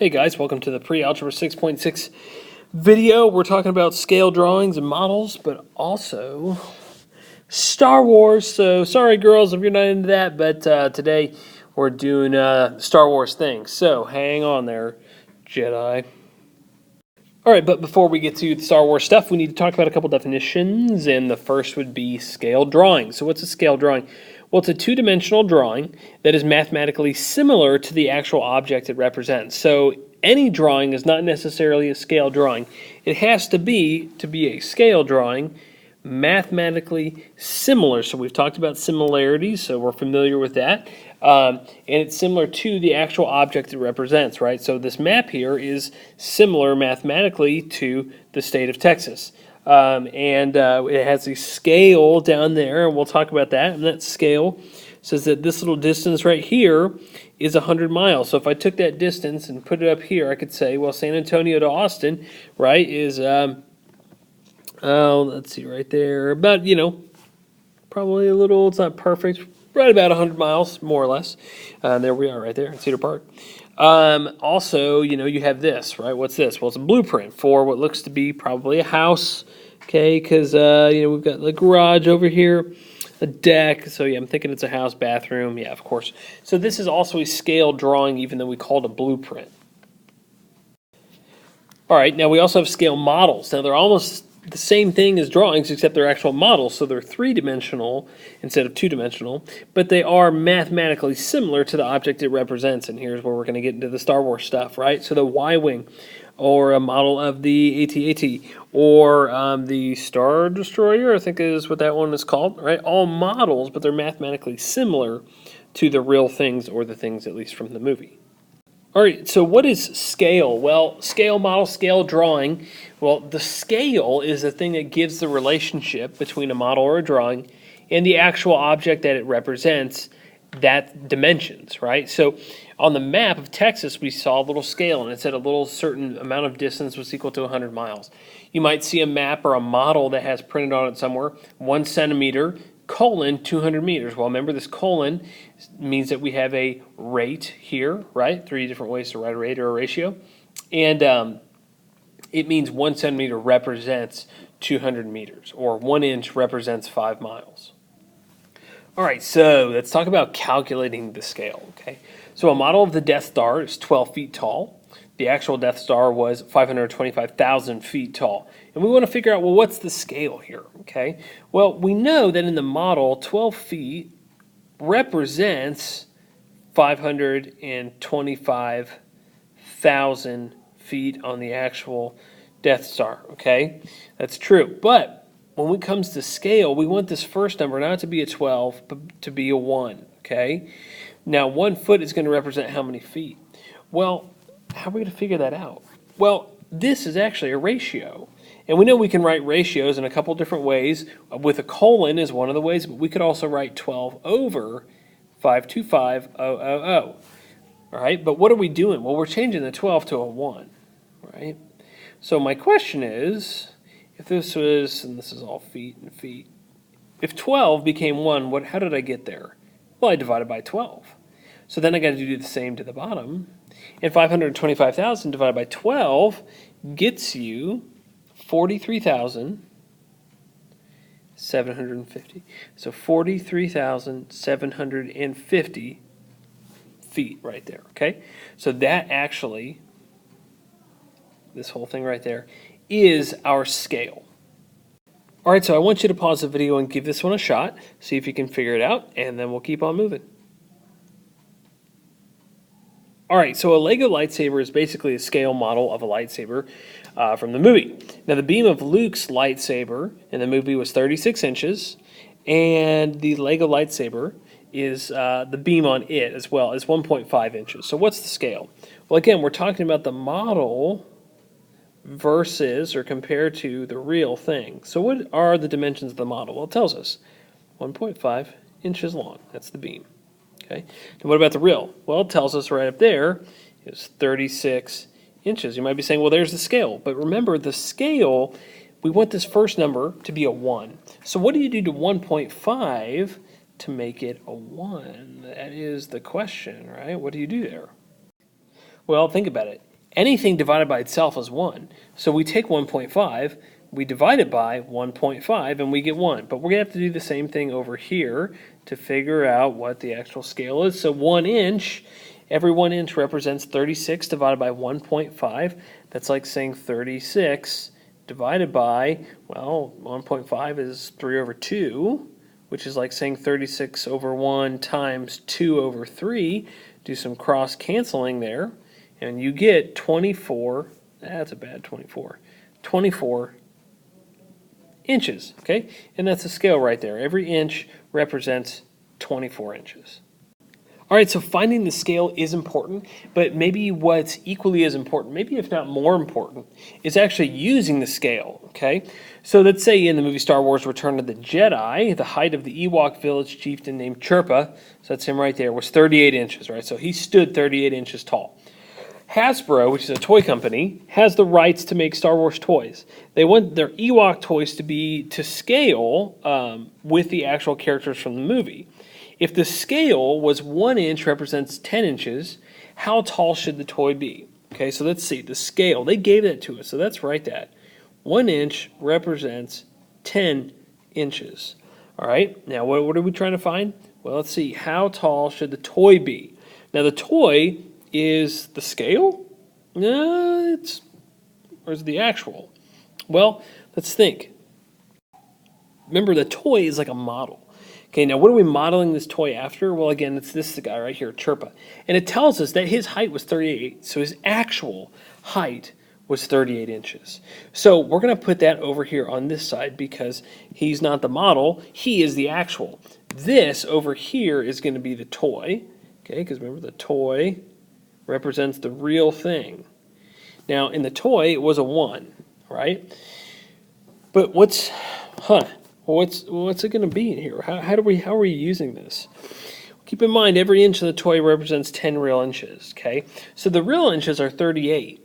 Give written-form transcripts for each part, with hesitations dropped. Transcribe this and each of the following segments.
Hey guys, welcome to the Pre-algebra 6.6 video. We're talking about scale drawings and models, but also Star Wars. So sorry girls if you're not into that, but today we're doing Star Wars things. So hang on there, Jedi. Alright, but before we get to the Star Wars stuff, we need to talk about a couple definitions, and the first would be scale drawing. So what's a scale drawing? Well, it's a two-dimensional drawing that is mathematically similar to the actual object it represents. So any drawing is not necessarily a scale drawing. It has to be a scale drawing, mathematically similar. So we've talked about similarities, so we're familiar with that. And it's similar to the actual object it represents, right? So this map here is similar mathematically to the state of Texas. It has a scale down there, and we'll talk about that. And that scale says that this little distance right here is 100 miles. So if I took that distance and put it up here, I could say, well, San Antonio to Austin, right, is, let's see, right there, about, probably a little, it's not perfect, right about 100 miles, more or less. There we are right there in Cedar Park. Also, you have this, right? What's this? Well, it's a blueprint for what looks to be probably a house, okay? Because, we've got the garage over here, a deck. So, yeah, I'm thinking it's a house, bathroom. Yeah, of course. So this is also a scale drawing, even though we call it a blueprint. All right, now we also have scale models. Now, they're almost the same thing as drawings, except they're actual models, so they're three-dimensional instead of two-dimensional, but they are mathematically similar to the object it represents, and here's where we're going to get into the Star Wars stuff, right? So the Y-Wing, or a model of the AT-AT, or the Star Destroyer, I think is what that one is called, right? All models, but they're mathematically similar to the real things, or the things at least from the movie. All right, so what is scale? Well, scale model, scale drawing. Well, the scale is the thing that gives the relationship between a model or a drawing and the actual object that it represents, that dimensions, right? So on the map of Texas, we saw a little scale, and it said a little certain amount of distance was equal to 100 miles. You might see a map or a model that has printed on it somewhere, 1 centimeter, colon 200 meters. Well, remember this colon means that we have a rate here, right? 3 different ways to write a rate or a ratio. And it means 1 centimeter represents 200 meters, or 1 inch represents 5 miles. All right, so let's talk about calculating the scale, okay? So a model of the Death Star is 12 feet tall. The actual Death Star was 525,000 feet tall. And we want to figure out, well, what's the scale here, okay? Well, we know that in the model, 12 feet represents 525,000 feet on the actual Death Star, okay? That's true. But when it comes to scale, we want this first number not to be a 12, but to be a 1, okay? Now, 1 foot is going to represent how many feet? Well, how are we going to figure that out? Well, this is actually a ratio. And we know we can write ratios in a couple different ways. With a colon is one of the ways, but we could also write 12 over 525,000. All right, but what are we doing? Well, we're changing the 12 to a 1, right? So my question is, if this was, and this is all feet and feet, if 12 became 1, how did I get there? Well, I divided by 12. So then I got to do the same to the bottom. And 525,000 divided by 12 gets you 43,750. So 43,750 feet right there, okay? So that actually, this whole thing right there, is our scale. All right, so I want you to pause the video and give this one a shot, see if you can figure it out, and then we'll keep on moving. All right, so a Lego lightsaber is basically a scale model of a lightsaber from the movie. Now, the beam of Luke's lightsaber in the movie was 36 inches, and the Lego lightsaber is the beam on it as well is 1.5 inches. So what's the scale? Well, again, we're talking about the model versus or compared to the real thing. So what are the dimensions of the model? Well, it tells us 1.5 inches long. That's the beam. Okay. And what about the real? Well, it tells us right up there is 36 inches. You might be saying, well, there's the scale. But remember, the scale, we want this first number to be a 1. So what do you do to 1.5 to make it a 1? That is the question, right? What do you do there? Well, think about it. Anything divided by itself is 1. So we take 1.5, we divide it by 1.5, and we get 1. But we're going to have to do the same thing over here to figure out what the actual scale is. So 1 inch, every 1 inch represents 36 divided by 1.5. That's like saying 36 divided by, well, 1.5 is 3 over 2, which is like saying 36 over 1 times 2 over 3. Do some cross canceling there, and you get 24, that's a bad 24, 24 inches, okay? And that's a scale right there. Every inch represents 24 inches. All right, so finding the scale is important, but maybe what's equally as important, maybe if not more important, is actually using the scale, okay? So let's say in the movie Star Wars Return of the Jedi, the height of the Ewok village chieftain named Chirpa, so that's him right there, was 38 inches, right? So he stood 38 inches tall. Hasbro, which is a toy company, has the rights to make Star Wars toys. They want their Ewok toys to be to scale with the actual characters from the movie. If the scale was 1 inch represents 10 inches, how tall should the toy be? Okay, so let's see. The scale, they gave that to us, so let's write that. 1 inch represents 10 inches. All right, now what are we trying to find? Well, let's see. How tall should the toy be? Now, the toy is the scale? No, or is it the actual? Well, let's think. Remember, the toy is like a model. Okay, now what are we modeling this toy after? Well, again, it's this guy right here, Chirpa. And it tells us that his height was 38, so his actual height was 38 inches. So we're going to put that over here on this side because he's not the model, he is the actual. This over here is going to be the toy, okay, because remember the toy represents the real thing. Now, in the toy, it was a 1, right? But what's it going to be in here? How are we using this? Keep in mind, every inch of the toy represents 10 real inches, okay? So the real inches are 38.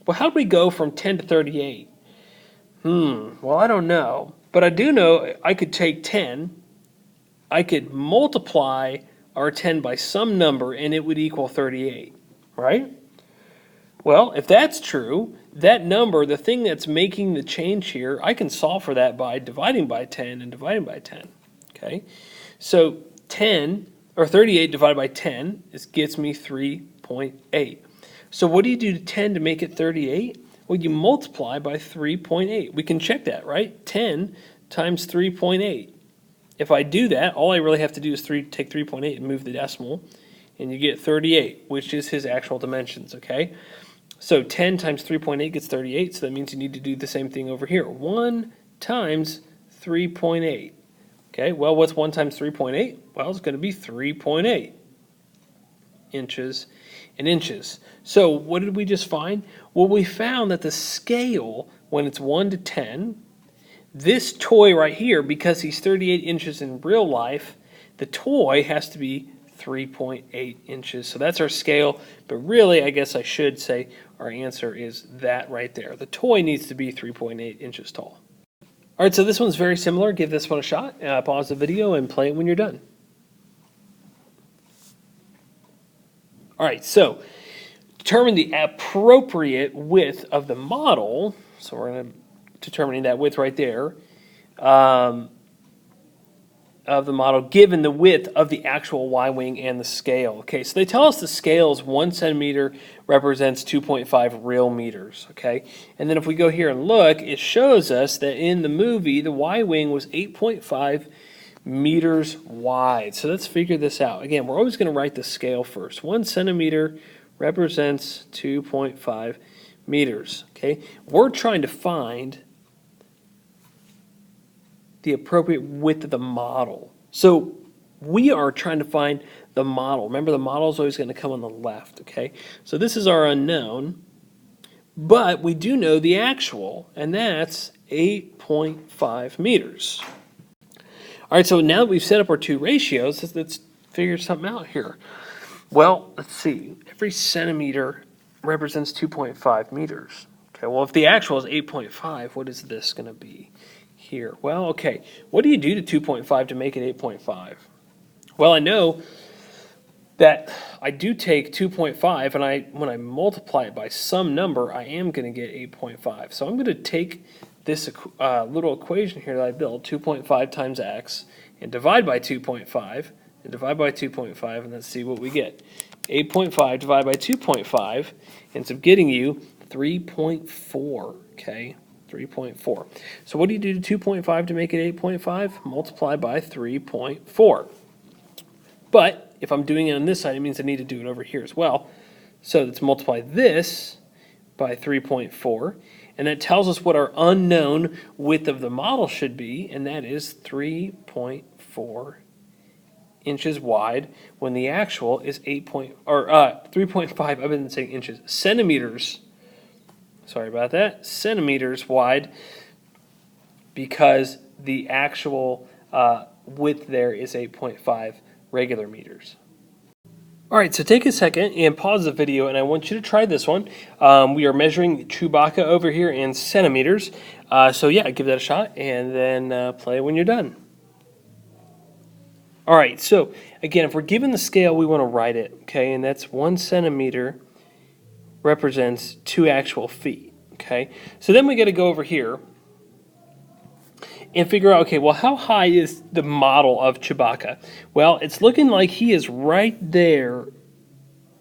Well, how do we go from 10 to 38? Well, I don't know. But I do know I could take 10, I could multiply our 10 by some number, and it would equal 38, right? Well, if that's true, that number, the thing that's making the change here, I can solve for that by dividing by 10 and dividing by 10, okay? So 10, or 38 divided by 10, gets me 3.8. So what do you do to 10 to make it 38? Well, you multiply by 3.8. We can check that, right? 10 times 3.8. If I do that, all I really have to do is take 3.8 and move the decimal, and you get 38, which is his actual dimensions, okay? So 10 times 3.8 gets 38, so that means you need to do the same thing over here. 1 times 3.8. Okay, well, what's 1 times 3.8? Well, it's going to be 3.8 inches and inches. So what did we just find? Well, we found that the scale, when it's 1 to 10, this toy right here, because he's 38 inches in real life, the toy has to be 3.8 inches. So that's our scale, but really, I guess I should say our answer is that right there. The toy needs to be 3.8 inches tall. All right, so this one's very similar. Give this one a shot. Pause the video and play it when you're done. All right, so determine the appropriate width of the model. So we're going to determining that width right there. Of the model given the width of the actual Y-wing and the scale. Okay, so they tell us the scale is 1 centimeter represents 2.5 real meters, okay? And then if we go here and look, it shows us that in the movie, the Y-wing was 8.5 meters wide. So let's figure this out. Again, we're always going to write the scale first. 1 centimeter represents 2.5 meters, okay? We're trying to find the appropriate width of the model. So we are trying to find the model. Remember, the model is always going to come on the left, okay? So this is our unknown, but we do know the actual, and that's 8.5 meters. All right, so now that we've set up our two ratios, let's figure something out here. Well, let's see. Every centimeter represents 2.5 meters. Okay, well, if the actual is 8.5, what is this going to be here? Well, okay, what do you do to 2.5 to make it 8.5? Well, I know that I do take 2.5, and when I multiply it by some number, I am going to get 8.5. So I'm going to take this little equation here that I built, 2.5 times x, and divide by 2.5, and divide by 2.5, and let's see what we get. 8.5 divided by 2.5 ends up getting you 3.4, okay? 3.4. So what do you do to 2.5 to make it 8.5? Multiply by 3.4. But if I'm doing it on this side, it means I need to do it over here as well. So let's multiply this by 3.4, and that tells us what our unknown width of the model should be, and that is 3.4 inches wide when the actual is 3.5. I've been saying inches, centimeters. Sorry about that. Centimeters wide, because the actual width there is 8.5 regular meters. All right, so take a second and pause the video, and I want you to try this one. We are measuring Chewbacca over here in centimeters. So yeah, give that a shot, and then play when you're done. All right, so again, if we're given the scale, we want to write it, okay? And that's 1 centimeter represents 2 actual feet, okay? So then we got to go over here and figure out, okay, well, how high is the model of Chewbacca? Well, it's looking like he is right there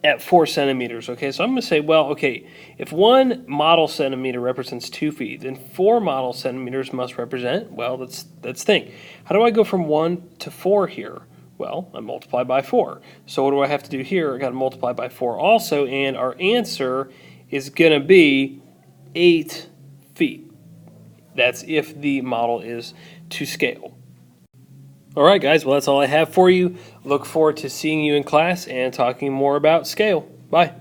at 4 centimeters, okay? So I'm going to say, well, okay, if 1 model centimeter represents 2 feet, then 4 model centimeters must represent, well, let's think. How do I go from 1 to 4 here? Well, I multiply by 4. So what do I have to do here? I got to multiply by 4 also, and our answer is going to be 8 feet. That's if the model is to scale. All right, guys, well, that's all I have for you. Look forward to seeing you in class and talking more about scale. Bye.